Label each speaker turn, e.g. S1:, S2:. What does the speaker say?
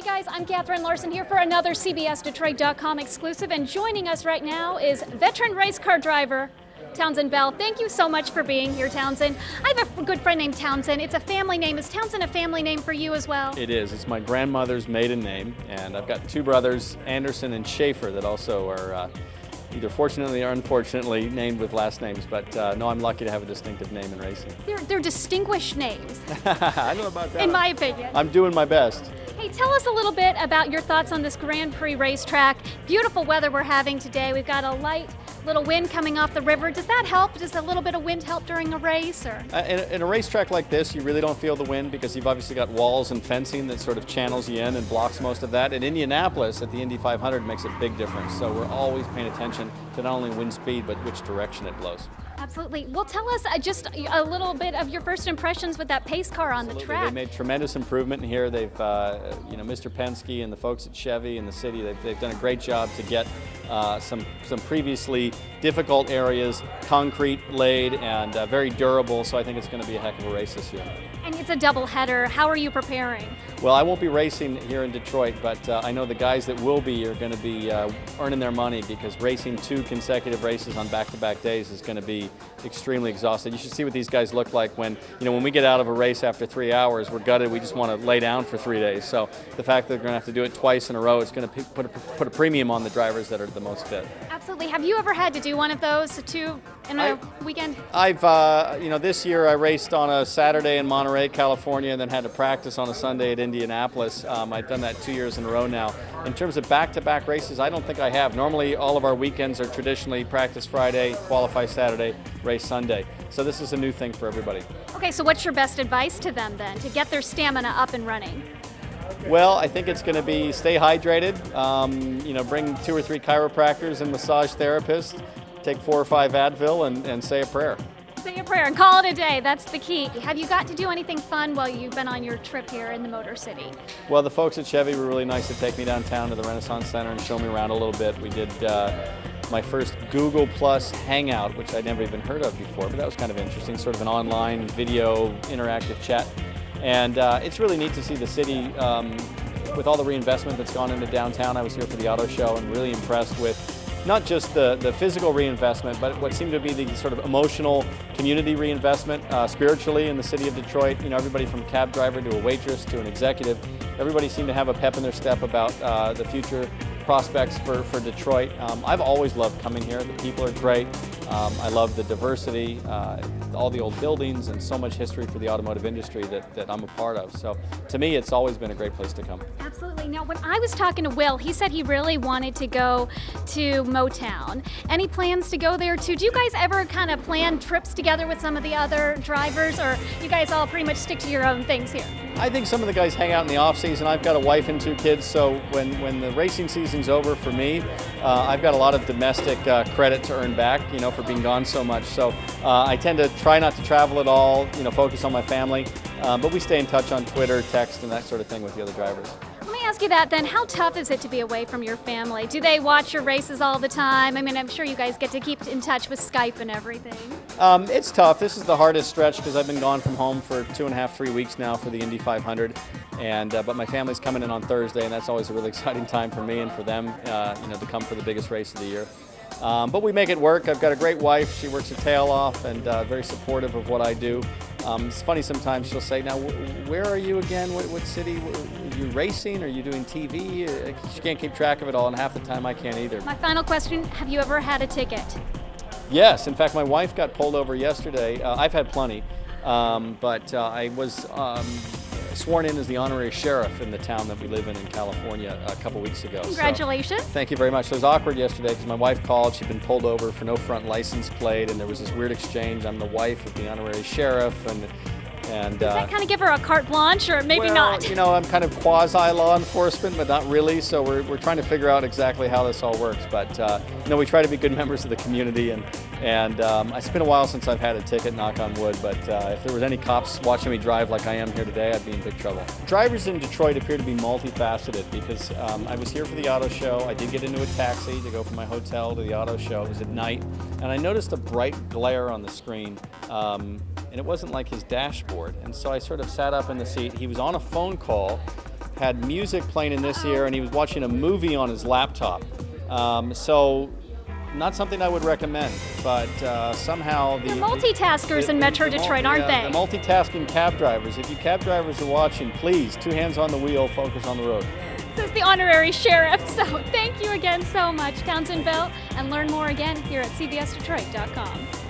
S1: Hey guys, I'm Catherine Larson here for another CBSDetroit.com exclusive, and joining us right now is veteran race car driver Townsend Bell. Thank you so much for being here, Townsend. I have a good friend named Townsend. It's a family name. Is Townsend a family name for you as well?
S2: It is. It's my grandmother's maiden name, and I've got two brothers, Anderson and Schaefer, that also are either fortunately or unfortunately named with last names, but no, I'm lucky to have a distinctive name in racing.
S1: They're distinguished names.
S2: I don't know about that.
S1: In my opinion.
S2: I'm doing my best.
S1: Hey, tell us a little bit about your thoughts on this Grand Prix racetrack. Beautiful weather we're having today. We've got a light little wind coming off the river. Does that help? Does a little bit of wind help during a race? Or?
S2: In a racetrack like this, you really don't feel the wind because you've obviously got walls and fencing that sort of channels you in and blocks most of that. In Indianapolis, at the Indy 500, makes a big difference. So we're always paying attention to not only wind speed, but which direction it blows.
S1: Absolutely. Well, tell us just a little bit of your first impressions with that pace car on the track.
S2: They made tremendous improvement here. They've, Mr. Penske and the folks at Chevy and the city, they've done a great job to get some previously difficult areas concrete laid and very durable. So I think it's going to be a heck of a race this year.
S1: And it's a double header. How are you preparing?
S2: Well, I won't be racing here in Detroit, but I know the guys that will be are going to be earning their money, because racing 2 consecutive races on back-to-back days is going to be extremely exhausting. You should see what these guys look like when we get out of a race after 3 hours. We're gutted. We just want to lay down for 3 days. So the fact that they're going to have to do it twice in a row, it's going to put a premium on the drivers that are the most fit.
S1: Absolutely. Have you ever had to do one of those, 2 in a weekend?
S2: I've, this year I raced on a Saturday in Monterey, California, and then had to practice on a Sunday at Indianapolis. I've done that 2 years in a row now. In terms of back-to-back races, I don't think I have. Normally, all of our weekends are traditionally practice Friday, qualify Saturday, race Sunday. So this is a new thing for everybody.
S1: Okay, so what's your best advice to them then, to get their stamina up and running?
S2: Well, I think it's going to be stay hydrated, bring 2 or 3 chiropractors and massage therapists, take 4 or 5 Advil and say a prayer.
S1: Say a prayer and call it a day. That's the key. Have you got to do anything fun while you've been on your trip here in the Motor City?
S2: Well, the folks at Chevy were really nice to take me downtown to the Renaissance Center and show me around a little bit. We did my first Google Plus Hangout, which I'd never even heard of before, but that was kind of interesting, sort of an online video interactive chat. And it's really neat to see the city with all the reinvestment that's gone into downtown. I was here for the auto show and really impressed with not just the physical reinvestment, but what seemed to be the sort of emotional community reinvestment spiritually in the city of Detroit. Everybody from a cab driver to a waitress to an executive, everybody seemed to have a pep in their step about the future prospects for Detroit. I've always loved coming here. The people are great. I love the diversity, all the old buildings, and so much history for the automotive industry that I'm a part of. So to me, it's always been a great place to come.
S1: Absolutely. Now, when I was talking to Will, he said he really wanted to go to Motown. Any plans to go there too? Do you guys ever kind of plan trips together with some of the other drivers, or you guys all pretty much stick to your own things here?
S2: I think some of the guys hang out in the off season. I've got a wife and 2 kids, so when the racing season's over for me, I've got a lot of domestic credit to earn back, for being gone so much. So I tend to try not to travel at all, focus on my family, but we stay in touch on Twitter, text, and that sort of thing with the other drivers.
S1: Let me ask you that then. How tough is it to be away from your family? Do they watch your races all the time? I mean, I'm sure you guys get to keep in touch with Skype and everything.
S2: It's tough. This is the hardest stretch because I've been gone from home for 2.5, 3 weeks now for the Indy 500, and but my family's coming in on Thursday, and that's always a really exciting time for me and for them, to come for the biggest race of the year. But we make it work. I've got a great wife. She works her tail off and very supportive of what I do. It's funny sometimes she'll say, now, where are you again? What city? Are you racing? Are you doing TV? She can't keep track of it all, and half the time I can't either.
S1: My final question, have you ever had a ticket?
S2: Yes. In fact, my wife got pulled over yesterday. I've had plenty, but I was sworn in as the honorary sheriff in the town that we live in California a couple weeks ago.
S1: Congratulations.
S2: So, thank you very much. It was awkward yesterday because my wife called. She'd been pulled over for no front license plate, and there was this weird exchange. I'm the wife of the honorary sheriff, and
S1: does that kind of give her a carte blanche, or maybe not?
S2: I'm kind of quasi law enforcement, but not really. So we're trying to figure out exactly how this all works. But we try to be good members of the community, and it's been a while since I've had a ticket, knock on wood. But if there was any cops watching me drive like I am here today, I'd be in big trouble. Drivers in Detroit appear to be multifaceted because I was here for the auto show. I did get into a taxi to go from my hotel to the auto show. It was at night, and I noticed a bright glare on the screen. And it wasn't like his dashboard. And so I sort of sat up in the seat. He was on a phone call, had music playing in this ear, and he was watching a movie on his laptop. So not something I would recommend, but somehow
S1: They're multitaskers in Metro Detroit, aren't they?
S2: The multitasking cab drivers. If you cab drivers are watching, please, 2 hands on the wheel, focus on the road.
S1: This is the honorary sheriff, so thank you again so much, Townsend Bell, and learn more again here at cbsdetroit.com.